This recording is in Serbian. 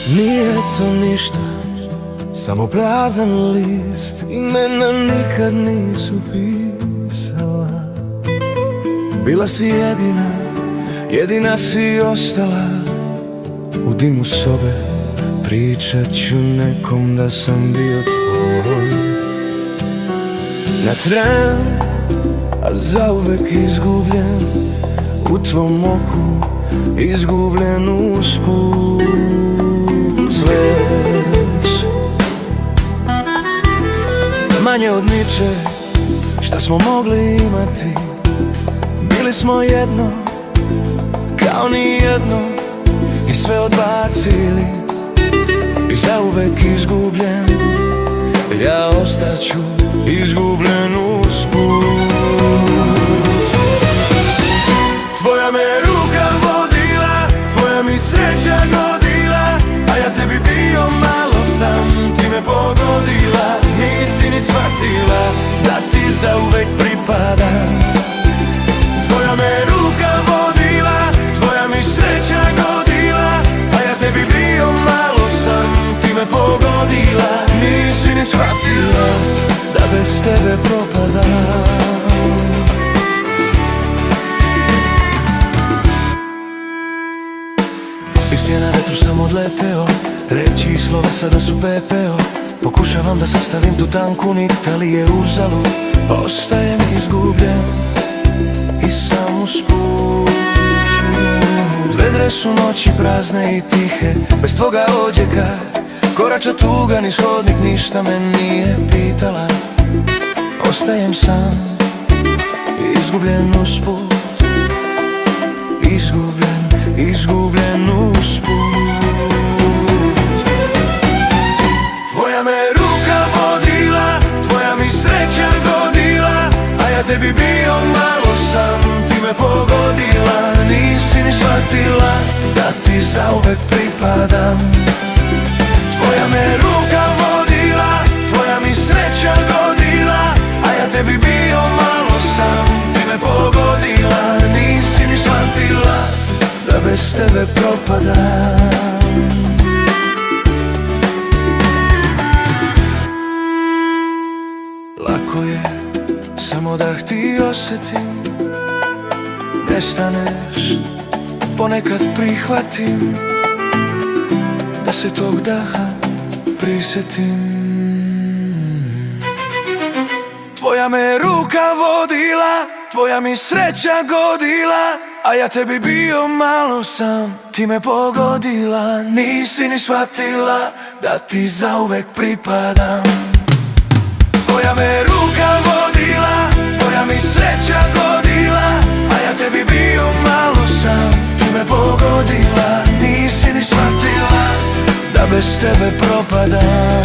Nije to ništa, samo prazan list. Imena nikad nisu pisala. Bila si jedina, jedina si ostala. U dimu sobe pričat ću nekom da sam bio tvoj. Na tren, a zauvek izgubljen. U tvom oku, izgubljen usput. Zles manje od niče, šta smo mogli imati. Bili smo jedno, kao ni jedno, i sve odbacili. I zauvek izgubljen, ja ostaću izgubljen usput. Tvoja me ruka vodila, tvoja mi sreća godila, a ja tebi bio malo sam, ti me pogodila. Nisi ni shvatila da ti zauvek pripadam. Tvoja me ruka vodila, tvoja mi sreća godila, a ja tebi bio malo sam, ti me pogodila. Nisi ni shvatila da bez tebe propadam. List na vetru sam odleteo, reči i slova sada su pepeo. Pokušavam da sastavim tu tanku nit, ali je uzalud. Ostajem izgubljen i sam usput. Vedre su noći prazne i tihe, bez tvoga odjeka korača tuga niz hodnik, ništa me nije pitala. Ostajem sam, izgubljen usput. Izgubljen, izgubljen usput. Tvoja me ruka vodila, tvoja mi sreća godila, a ja tebi bio malo sam, ti me pogodila. Nisi ni shvatila da ti zauvek pripadam. Tvoja me ruka vodila, tvoja mi sreća godila, a ja tebi bio malo sam, ti me pogodila. Nisi ni shvatila da bez tebe propadam. Lako je, samo da ti osjetim. Nestaneš, ponekad prihvatim, da se tog daha prisjetim. Tvoja me ruka vodila, tvoja mi sreća godila, a ja tebi bio malo sam, ti me pogodila. Nisi ni shvatila da ti zauvek pripadam. Tvoja me ruka vodila, tvoja mi sreća godila, a ja tebi bio malo sam, ti me pogodila. Nisi ni shvatila da bez tebe propadam.